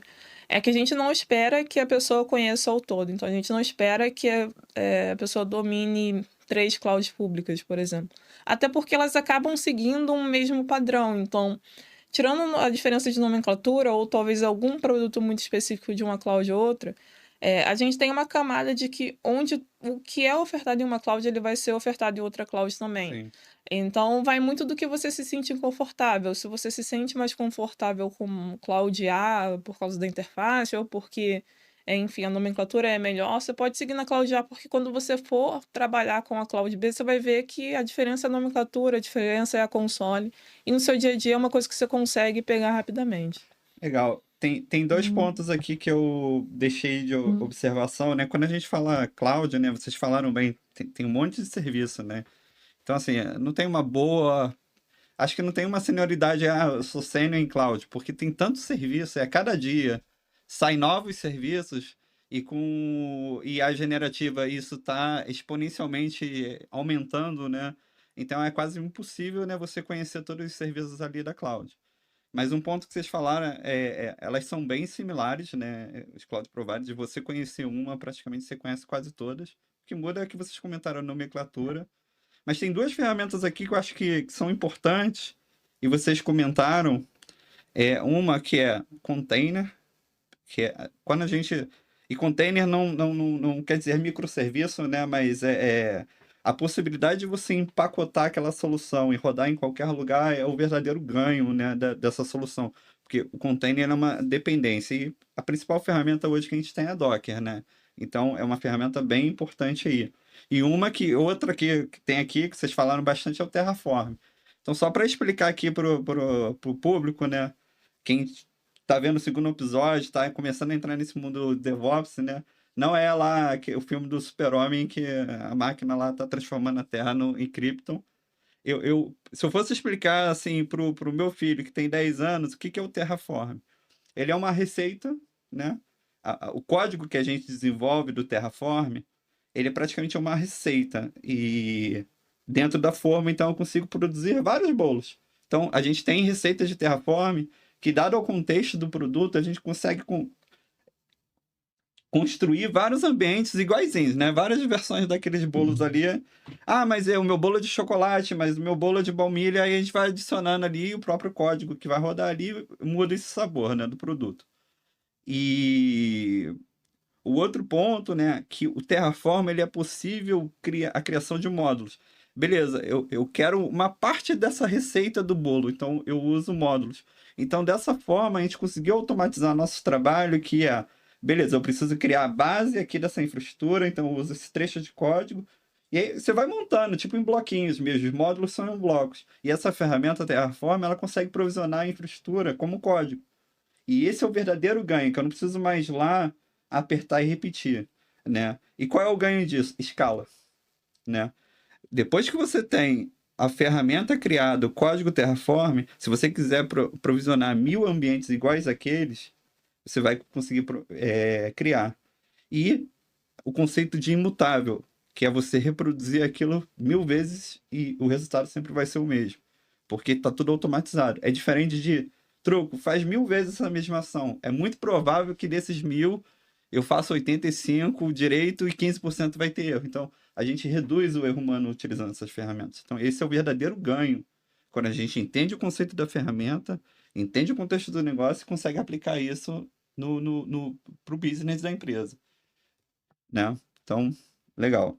é que a gente não espera que a pessoa conheça o todo. Então, a gente não espera que a pessoa domine 3 clouds públicas, por exemplo. Até porque elas acabam seguindo um mesmo padrão. Então, tirando a diferença de nomenclatura, ou talvez algum produto muito específico de uma cloud ou outra, a gente tem uma camada de que onde o que é ofertado em uma cloud, ele vai ser ofertado em outra cloud também. Sim. Então, vai muito do que você se sente confortável. Se você se sente mais confortável com Cloud A por causa da interface, ou porque, enfim, a nomenclatura é melhor, você pode seguir na Cloud A, porque quando você for trabalhar com a Cloud B, você vai ver que a diferença é a nomenclatura, a diferença é a console, e no seu dia a dia é uma coisa que você consegue pegar rapidamente. Legal. Tem dois pontos aqui que eu deixei de observação, né? Quando a gente fala cloud, né? Vocês falaram bem, tem um monte de serviço, né? Então, assim, não tem uma boa. Acho que não tem uma senioridade, eu sou sênior em cloud, porque tem tanto serviço, a cada dia saem novos serviços e a generativa, isso está exponencialmente aumentando, né? Então é quase impossível, né, você conhecer todos os serviços ali da cloud. Mas um ponto que vocês falaram elas são bem similares, né? Os cloud providers, você conhecer uma, praticamente você conhece quase todas. O que muda é que vocês comentaram a nomenclatura. Mas tem duas ferramentas aqui que eu acho que são importantes, e vocês comentaram. Uma que é container, que é quando a gente. E container não quer dizer microserviço, né? Mas a possibilidade de você empacotar aquela solução e rodar em qualquer lugar é o verdadeiro ganho, né, dessa solução. Porque o container é uma dependência e a principal ferramenta hoje que a gente tem é Docker, né? Então é uma ferramenta bem importante aí. E outra que tem aqui, que vocês falaram bastante, é o Terraform. Então, só para explicar aqui pro público, né? Quem tá vendo o segundo episódio, tá começando a entrar nesse mundo DevOps, né? Não é lá o filme do Super-Homem que a máquina lá tá transformando a Terra em Krypton. Se eu fosse explicar assim pro meu filho que tem 10 anos, o que é o Terraform? Ele é uma receita, né? O código que a gente desenvolve do Terraform, ele é praticamente uma receita. E dentro da forma, então, eu consigo produzir vários bolos. Então, a gente tem receitas de Terraform que, dado ao contexto do produto, a gente consegue construir vários ambientes iguaizinhos, né? Várias versões daqueles bolos ali. Ah, mas é o meu bolo é de chocolate, mas o meu bolo é de baunilha, aí a gente vai adicionando ali o próprio código que vai rodar ali, muda esse sabor, né, do produto. E o outro ponto, né, que o Terraform ele é possível a criação de módulos. Beleza, eu quero uma parte dessa receita do bolo, então eu uso módulos. Então, dessa forma, a gente conseguiu automatizar nosso trabalho, que é, beleza, eu preciso criar a base aqui dessa infraestrutura, então eu uso esse trecho de código, e aí você vai montando, tipo em bloquinhos mesmo, os módulos são em blocos. E essa ferramenta Terraform, ela consegue provisionar a infraestrutura como código. E esse é o verdadeiro ganho, que eu não preciso mais lá apertar e repetir, né? E qual é o ganho disso? Escala, né? Depois que você tem a ferramenta criada, o código Terraform, se você quiser provisionar 1000 ambientes iguais àqueles, você vai conseguir criar. E o conceito de imutável, que é você reproduzir aquilo 1000 vezes e o resultado sempre vai ser o mesmo. Porque está tudo automatizado. É diferente de truco, faz 1000 vezes essa mesma ação. É muito provável que desses 1000 eu faça 85 direito e 15% vai ter erro. Então, a gente reduz o erro humano utilizando essas ferramentas. Então, esse é o verdadeiro ganho. Quando a gente entende o conceito da ferramenta, entende o contexto do negócio e consegue aplicar isso para o business da empresa, né? Então, legal.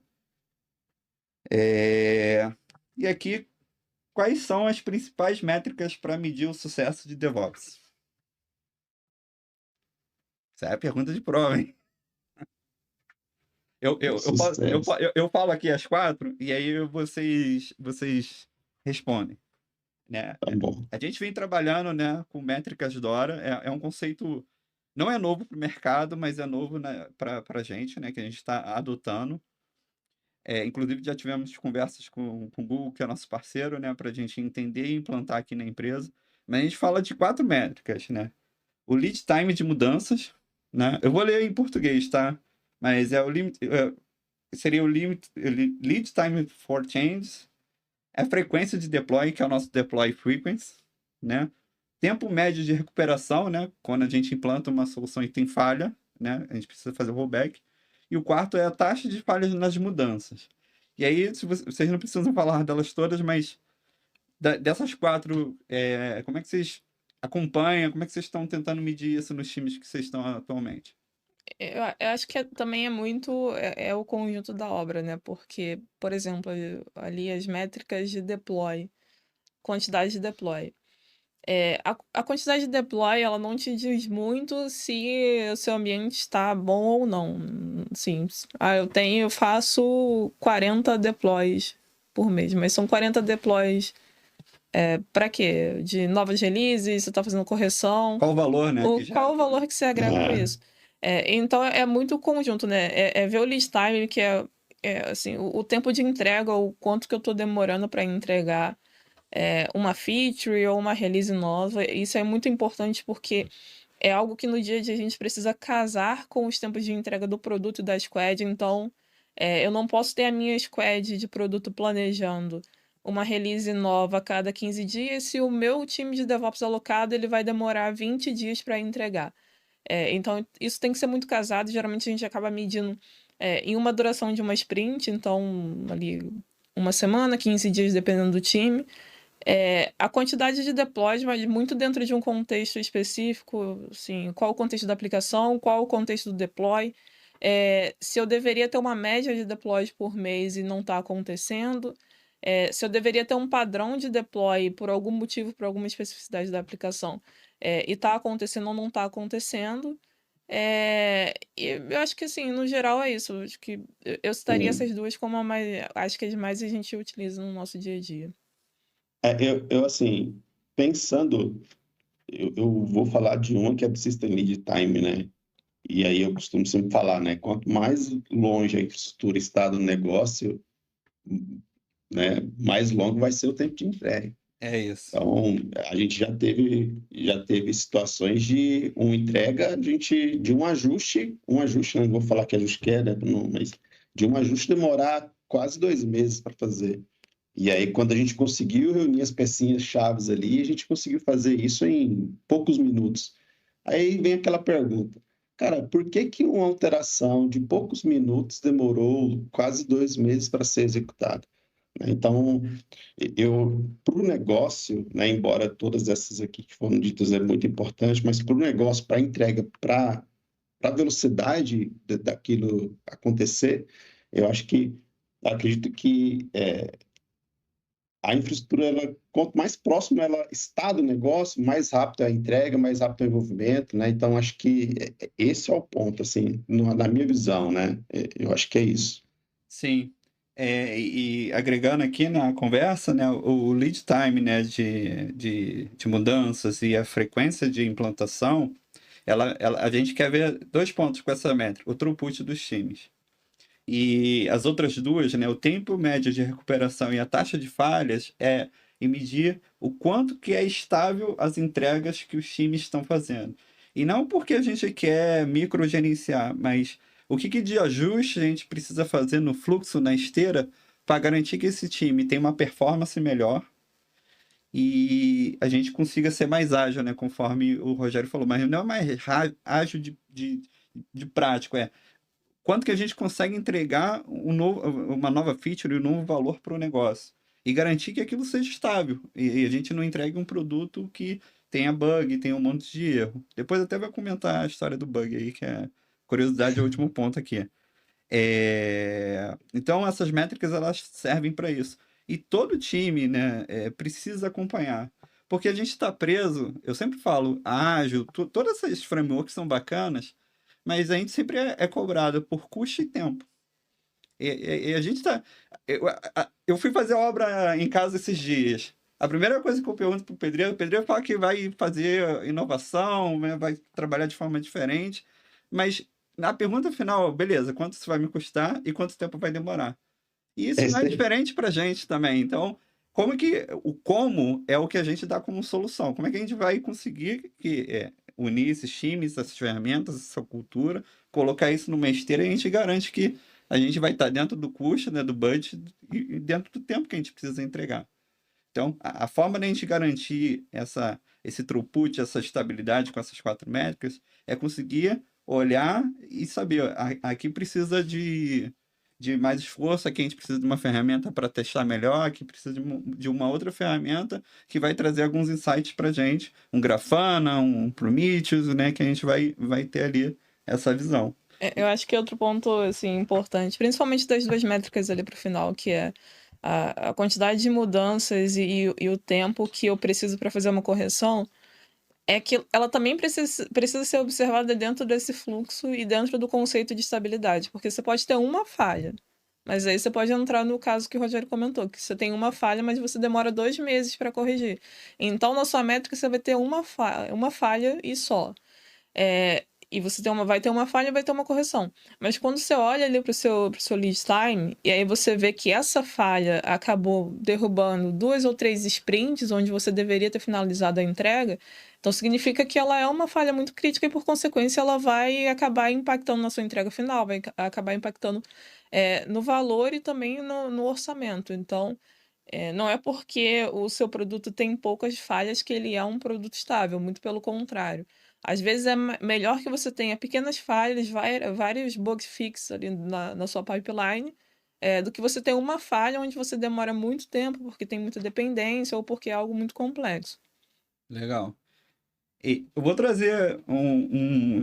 E aqui, quais são as principais métricas para medir o sucesso de DevOps? Essa é a pergunta de prova, hein? Eu falo aqui as 4 e aí vocês respondem, né? Tá bom. A gente vem trabalhando, né, com métricas DORA. É um conceito, não é novo para o mercado, mas é novo, né, para a gente, né, que a gente está adotando. Inclusive, já tivemos conversas com o Google, que é nosso parceiro, né, para a gente entender e implantar aqui na empresa. Mas a gente fala de 4 métricas, né? O lead time de mudanças, né? Eu vou ler em português, tá? Mas seria o lead time for changes, a frequência de deploy, que é o nosso deploy frequency, né? Tempo médio de recuperação, né? Quando a gente implanta uma solução e tem falha, né? A gente precisa fazer o rollback. E o quarto é a taxa de falhas nas mudanças. E aí, vocês não precisam falar delas todas, mas dessas 4, como é que vocês acompanham, como é que vocês estão tentando medir isso nos times que vocês estão atualmente? Eu acho que também é muito o conjunto da obra, né? Porque, por exemplo, ali as métricas de deploy, quantidade de deploy. A quantidade de deploy, ela não te diz muito se o seu ambiente está bom ou não. Sim, eu faço 40 deploys por mês, mas são 40 deploys para quê? De novas releases, você está fazendo correção. Qual o valor, né? Qual o valor que você agrega com isso? Então, é muito conjunto, né? Ver o lead time, que assim, o tempo de entrega, o quanto que eu estou demorando para entregar uma feature ou uma release nova. Isso é muito importante porque é algo que no dia a dia a gente precisa casar com os tempos de entrega do produto e da squad. Então, eu não posso ter a minha squad de produto planejando uma release nova a cada 15 dias se o meu time de DevOps alocado ele vai demorar 20 dias para entregar. Então, isso tem que ser muito casado. Geralmente, a gente acaba medindo em uma duração de uma sprint. Então, ali, uma semana, 15 dias, dependendo do time. A quantidade de deploys, mas muito dentro de um contexto específico, assim, qual o contexto da aplicação, qual o contexto do deploy. se eu deveria ter uma média de deploys por mês e não está acontecendo, se eu deveria ter um padrão de deploy por algum motivo, por alguma especificidade da aplicação, e está acontecendo ou não está acontecendo. E eu acho que, assim, no geral é isso. Eu acho que eu citaria essas duas como acho que as mais a gente utiliza no nosso dia a dia. Assim, pensando, eu vou falar de uma que é do System Lead Time, né? E aí eu costumo sempre falar, né? Quanto mais longe a infraestrutura está do negócio, né, mais longo vai ser o tempo de entrega. É isso. Então, a gente já teve situações de uma entrega, de um ajuste, não vou falar que ajuste que é, né, mas de um ajuste demorar quase 2 meses para fazer. E aí, quando a gente conseguiu reunir as pecinhas chaves ali, a gente conseguiu fazer isso em poucos minutos. Aí vem aquela pergunta, cara, por que que uma alteração de poucos minutos demorou quase 2 meses para ser executada? Então, para o negócio, né, embora todas essas aqui que foram ditas é muito importante, mas para o negócio, para a entrega, para a velocidade daquilo acontecer, eu acredito que a infraestrutura, quanto mais próximo ela está do negócio, mais rápido é a entrega, mais rápido é o envolvimento, né? Então, acho que esse é o ponto, assim, na minha visão, né? Eu acho que é isso. Sim. E agregando aqui na conversa, né, o lead time, né, de mudanças e a frequência de implantação, a gente quer ver 2 pontos com essa métrica: o throughput dos times. E as outras duas, né, o tempo médio de recuperação e a taxa de falhas, e medir o quanto que é estável as entregas que os times estão fazendo. E não porque a gente quer microgerenciar, mas o que de ajuste a gente precisa fazer no fluxo, na esteira, para garantir que esse time tem uma performance melhor e a gente consiga ser mais ágil, né? Conforme o Rogério falou, mas não é mais ágil de prático, quanto que a gente consegue entregar uma nova feature e um novo valor para o negócio. E garantir que aquilo seja estável. E a gente não entregue um produto que tenha bug, tenha um monte de erro. Depois até vai comentar a história do bug aí, que é curiosidade, é o último ponto aqui. Então, essas métricas, elas servem para isso. E todo time, né, precisa acompanhar. Porque a gente está preso, eu sempre falo, ágil, todas essas frameworks são bacanas, mas a gente sempre é cobrado por custo e tempo. E a gente tá. Eu fui fazer obra em casa esses dias. A primeira coisa que eu pergunto pro pedreiro, o pedreiro fala que vai fazer inovação, né, vai trabalhar de forma diferente, mas na pergunta final, beleza, quanto isso vai me custar e quanto tempo vai demorar? E isso não é Esse, diferente para a gente também. Então, como é o que a gente dá como solução? Como é que a gente vai conseguir unir esses times, essas ferramentas, essa cultura, colocar isso numa esteira e a gente garante que a gente vai estar dentro do custo, né, do budget e dentro do tempo que a gente precisa entregar. Então, a forma de a gente garantir esse throughput, essa estabilidade com essas 4 métricas, é conseguir olhar e saber, aqui precisa de mais esforço, aqui a gente precisa de uma ferramenta para testar melhor, aqui precisa de uma outra ferramenta que vai trazer alguns insights para a gente, um Grafana, um Prometheus, né, que a gente vai ter ali essa visão. Eu acho que outro ponto, assim, importante, principalmente das duas métricas ali para o final, que é a quantidade de mudanças e o tempo que eu preciso para fazer uma correção, é que ela também precisa ser observada dentro desse fluxo e dentro do conceito de estabilidade, porque você pode ter uma falha, mas aí você pode entrar no caso que o Rogério comentou, que você tem uma falha, mas você demora 2 meses para corrigir. Então, na sua métrica, você vai ter uma falha e só. E você vai ter uma falha e vai ter uma correção. Mas quando você olha ali pro seu lead time, e aí você vê que essa falha acabou derrubando 2 ou 3 sprints onde você deveria ter finalizado a entrega, então significa que ela é uma falha muito crítica e, por consequência, ela vai acabar impactando na sua entrega final, vai acabar impactando no valor e também no orçamento. Então, não é porque o seu produto tem poucas falhas que ele é um produto estável, muito pelo contrário. Às vezes é melhor que você tenha pequenas falhas, vários bug fixes ali na sua pipeline, do que você ter uma falha onde você demora muito tempo porque tem muita dependência ou porque é algo muito complexo. Legal. E eu vou trazer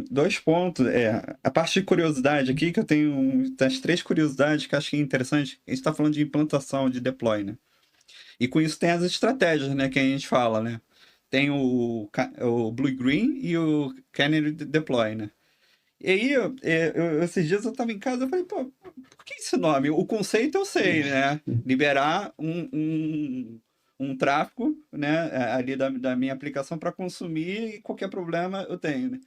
dois pontos. A parte de curiosidade aqui, que eu tenho as 3 curiosidades que eu acho que é interessante. A gente está falando de implantação, de deploy, né? E com isso tem as estratégias, né, que a gente fala, né? Tem o Blue Green e o Canary Deploy, né? E aí, esses dias eu estava em casa, eu falei, pô, por que esse nome? O conceito eu sei, né? Liberar um tráfego, né, ali da minha aplicação para consumir e qualquer problema eu tenho, né?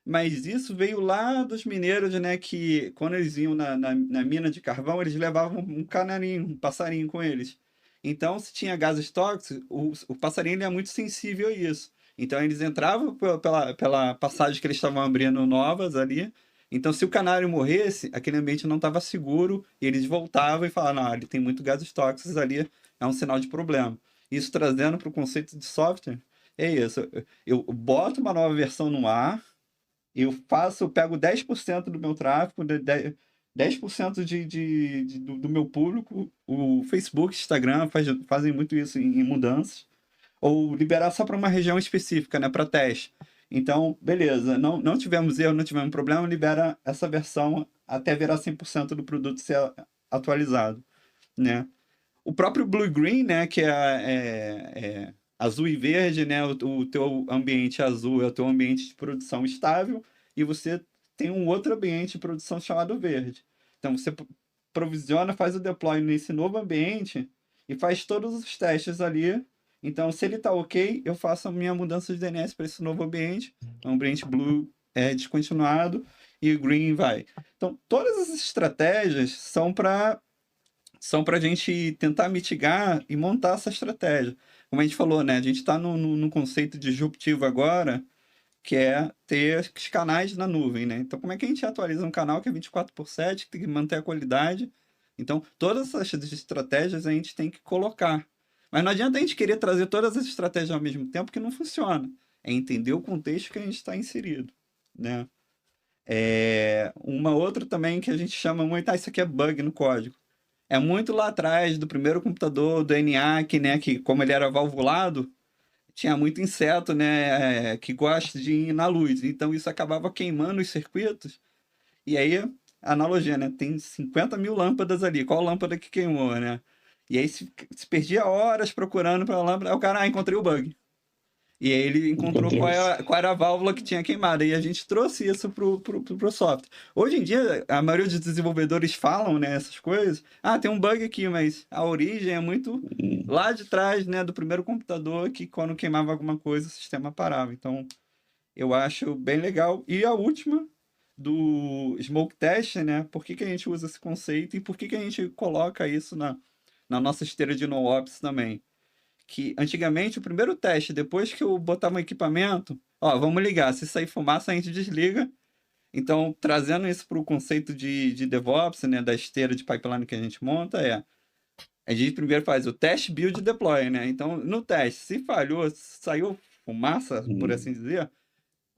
Mas isso veio lá dos mineiros, né, que quando eles iam na mina de carvão, eles levavam um canarinho, um passarinho com eles. Então, se tinha gases tóxicos, o passarinho ele é muito sensível a isso. Então, eles entravam pela passagem que eles estavam abrindo novas ali. Então, se o canário morresse, aquele ambiente não estava seguro e eles voltavam e falavam, não, ele tem muito gases tóxicos ali, é um sinal de problema. Isso trazendo para o conceito de software, é isso. Eu boto uma nova versão no ar, eu pego 10% do meu tráfego, 10% do meu público, o Facebook, Instagram fazem muito isso em mudanças, ou liberar só para uma região específica, né, para teste. Então, beleza, não tivemos erro, não tivemos problema, libera essa versão até virar 100% do produto ser atualizado, né? O próprio Blue Green, né, que é azul e verde, né, o teu ambiente azul é o teu ambiente de produção estável e você tem um outro ambiente de produção chamado verde. Então você provisiona, faz o deploy nesse novo ambiente e faz todos os testes ali. Então, se ele está ok, eu faço a minha mudança de DNS para esse novo ambiente. O ambiente blue é descontinuado e o green vai. Então, todas as estratégias são para a gente tentar mitigar e montar essa estratégia. Como a gente falou, né? A gente está no conceito disruptivo agora, que é ter os canais na nuvem, né? Então, como é que a gente atualiza um canal que é 24/7, que tem que manter a qualidade? Então, todas essas estratégias a gente tem que colocar. Mas não adianta a gente querer trazer todas as estratégias ao mesmo tempo, que não funciona. É entender o contexto que a gente está inserido, né? Uma outra também que a gente chama muito, isso aqui é bug no código. É muito lá atrás do primeiro computador, do ENIAC, né? Que como ele era valvulado, tinha muito inseto, né? Que gosta de ir na luz. Então isso acabava queimando os circuitos. E aí, analogia, né? Tem 50 mil lâmpadas ali. Qual lâmpada que queimou, né? E aí se perdia horas procurando pela lâmpada. Aí o cara, encontrei o bug. E aí ele encontrou qual era a válvula que tinha queimado. E a gente trouxe isso pro software. Hoje em dia, a maioria dos desenvolvedores falam, né, essas coisas. Ah, tem um bug aqui, mas a origem é muito lá de trás, né, do primeiro computador, que quando queimava alguma coisa, o sistema parava. Então, eu acho bem legal. E a última, do smoke test, né? Por que a gente usa esse conceito e por que a gente coloca isso na nossa esteira de NoOps também? Que antigamente o primeiro teste, depois que eu botava um equipamento, ó, vamos ligar, se sair fumaça a gente desliga. Então, trazendo isso para o conceito de DevOps, né, da esteira de pipeline que a gente monta, a gente primeiro faz o teste, build e deploy, né? Então, no teste, se falhou, saiu fumaça, por assim dizer,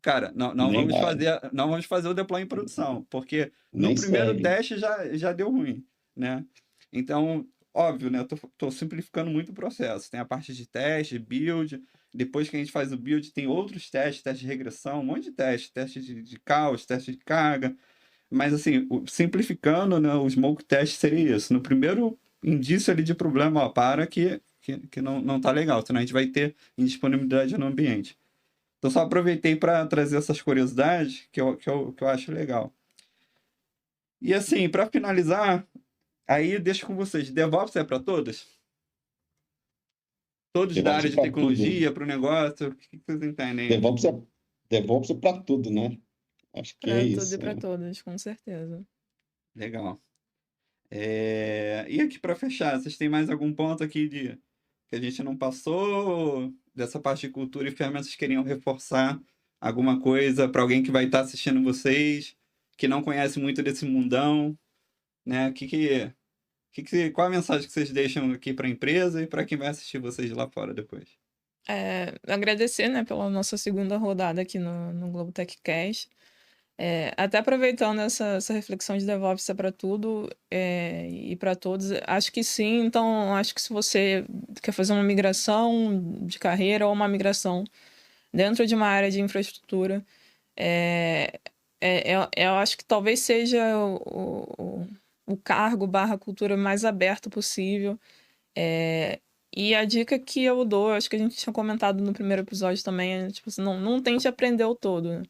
cara, não vamos fazer o deploy em produção, porque no primeiro teste já deu ruim, né? Então, óbvio, né? Eu tô simplificando muito o processo. Tem a parte de teste, build. Depois que a gente faz o build, tem outros testes, teste de regressão, um monte de testes, teste de caos, teste de carga. Mas, assim, simplificando, né, o smoke test seria isso. No primeiro indício ali de problema, ó, para que não tá legal, senão a gente vai ter indisponibilidade no ambiente. Então, só aproveitei para trazer essas curiosidades que eu acho legal. E, assim, para finalizar, aí deixo com vocês. DevOps é para todos? Todos da área de tecnologia, para o negócio? O que vocês entendem? DevOps é para tudo, né? Acho que é isso. Para tudo e para todos, com certeza. Legal. E aqui para fechar, vocês têm mais algum ponto aqui que a gente não passou? Dessa parte de cultura e ferramentas que queriam reforçar alguma coisa para alguém que vai estar assistindo vocês, que não conhece muito desse mundão, né? Qual a mensagem que vocês deixam aqui para a empresa e para quem vai assistir vocês lá fora depois? Agradecer, né, pela nossa segunda rodada aqui no Globo TechCast. Até aproveitando essa reflexão de DevOps é para tudo e para todos, acho que sim. Então, acho que se você quer fazer uma migração de carreira ou uma migração dentro de uma área de infraestrutura. Eu acho que talvez seja o cargo barra cultura mais aberto possível. E a dica que eu dou, acho que a gente tinha comentado no primeiro episódio também, é, tipo assim, não tente aprender o todo, né?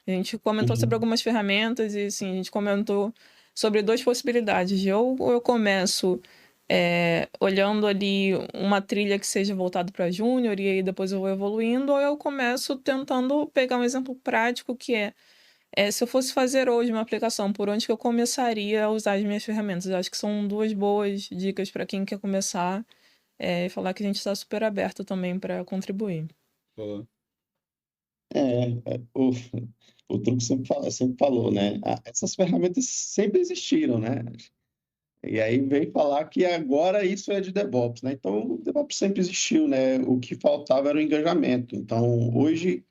A gente comentou sobre algumas ferramentas e, assim, a gente comentou sobre duas possibilidades. De ou eu começo olhando ali uma trilha que seja voltada para júnior e aí depois eu vou evoluindo, ou eu começo tentando pegar um exemplo prático que se eu fosse fazer hoje uma aplicação, por onde que eu começaria a usar as minhas ferramentas? Eu acho que são duas boas dicas para quem quer começar e falar que a gente está super aberto também para contribuir. Pô, O truque sempre falou, né? Essas ferramentas sempre existiram, né? E aí vem falar que agora isso é de DevOps, né? Então, o DevOps sempre existiu, né? O que faltava era o engajamento. Então, hoje,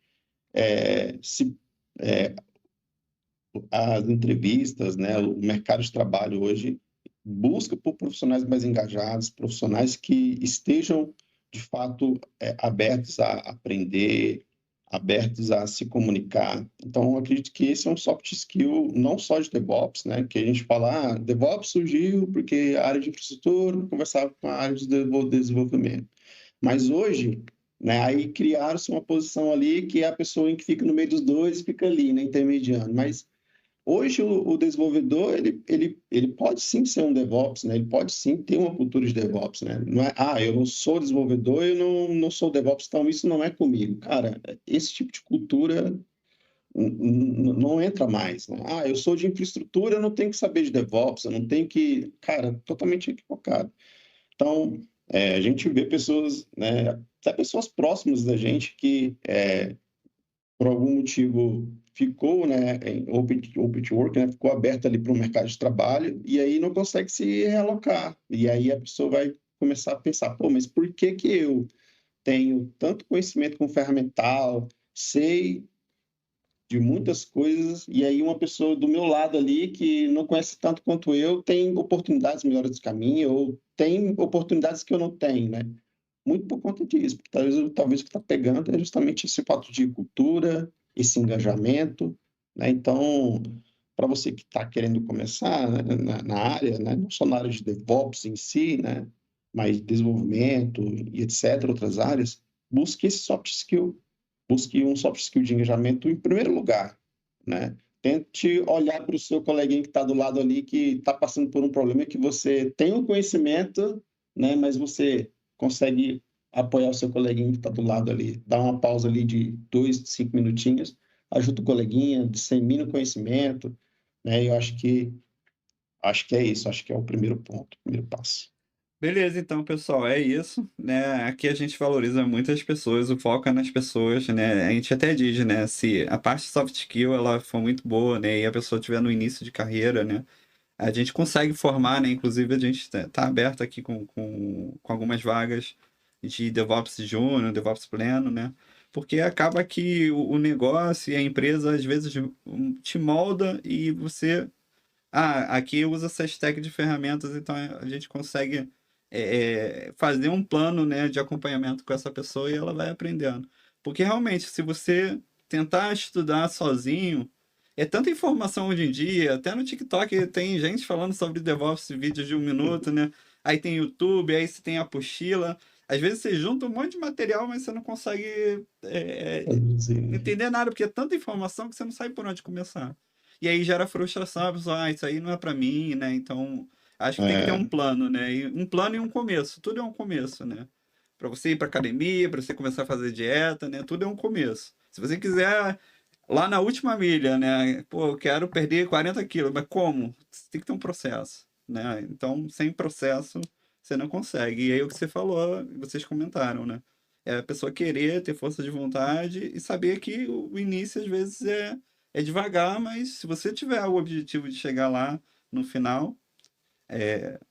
se as entrevistas, né? O mercado de trabalho hoje busca por profissionais mais engajados, profissionais que estejam, de fato, abertos a aprender, abertos a se comunicar. Então, eu acredito que esse é um soft skill não só de DevOps, né? Que a gente fala, DevOps surgiu porque a área de infraestrutura conversava com a área de desenvolvimento. Mas hoje, né, aí criaram-se uma posição ali que é a pessoa em que fica no meio dos dois, fica ali, né, intermediando. Mas hoje o desenvolvedor, ele pode sim ser um DevOps, né? Ele pode sim ter uma cultura de DevOps, né? Não é, eu não sou desenvolvedor, eu não sou DevOps, então isso não é comigo. Cara, esse tipo de cultura não entra mais, né? Eu sou de infraestrutura, eu não tenho que saber de DevOps, eu não tenho que... Cara, totalmente equivocado. Então, a gente vê pessoas, né? Até pessoas próximas da gente que por algum motivo ficou, né, em open work, né, ficou aberto ali para o mercado de trabalho e aí não consegue se realocar. E aí a pessoa vai começar a pensar, pô, mas por que que eu tenho tanto conhecimento com ferramental, sei de muitas coisas, e aí uma pessoa do meu lado ali que não conhece tanto quanto eu tem oportunidades melhores de caminho ou tem oportunidades que eu não tenho, né? Muito por conta disso, porque talvez o que está pegando é justamente esse fato de cultura, esse engajamento, né? Então, para você que está querendo começar, né, na área, né, não só na área de DevOps em si, né, mas desenvolvimento e etc., outras áreas, busque esse soft skill, busque um soft skill de engajamento em primeiro lugar, né? Tente olhar para o seu coleguinha que está do lado ali, que está passando por um problema que você tem o conhecimento, né, mas você consegue apoiar o seu coleguinha que está do lado ali, dar uma pausa ali de 2, 5 minutinhos, ajuda o coleguinha, dissemina o conhecimento, né? Eu acho que é isso, acho que é o primeiro ponto, o primeiro passo. beleza, então, pessoal, é isso, né? Aqui a gente valoriza muito as pessoas, o foco é nas pessoas, né? A gente até diz, né? Se a parte soft skill ela for muito boa, né? E a pessoa estiver no início de carreira, né? A gente consegue formar, né? Inclusive, a gente está aberto aqui com algumas vagas de DevOps Júnior, DevOps Pleno, né? Porque acaba que o negócio e a empresa, às vezes, te molda e você... aqui usa essa stack de ferramentas, então a gente consegue fazer um plano, né, de acompanhamento com essa pessoa e ela vai aprendendo. Porque, realmente, se você tentar estudar sozinho, é tanta informação hoje em dia, até no TikTok tem gente falando sobre DevOps, vídeos de 1 minuto, né? Aí tem YouTube, aí você tem a apostila. Às vezes você junta um monte de material, mas você não consegue entender nada, porque é tanta informação que você não sabe por onde começar. E aí gera frustração, a pessoa, isso aí não é para mim, né? Então, acho que tem que ter um plano, né? Um plano e um começo, tudo é um começo, né? Para você ir para academia, para você começar a fazer dieta, né? Tudo é um começo. Se você quiser lá na última milha, né? Pô, eu quero perder 40 quilos, mas como? Tem que ter um processo, né? Então, sem processo, você não consegue. E aí o que você falou, vocês comentaram, né? É a pessoa querer ter força de vontade e saber que o início, às vezes, é devagar, mas se você tiver o objetivo de chegar lá no final,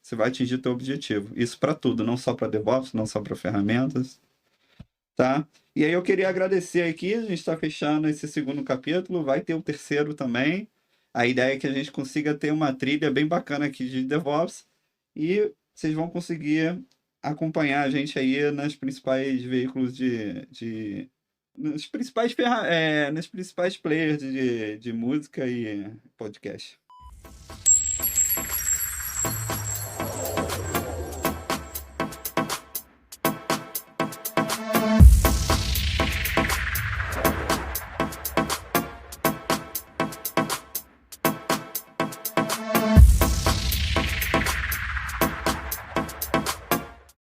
você vai atingir o teu objetivo. Isso para tudo, não só para DevOps, não só para ferramentas, tá? E aí eu queria agradecer aqui, a gente está fechando esse segundo capítulo, vai ter o terceiro também. A ideia é que a gente consiga ter uma trilha bem bacana aqui de DevOps e vocês vão conseguir acompanhar a gente aí nas principais veículos de nos principais, nos principais players de música e podcast.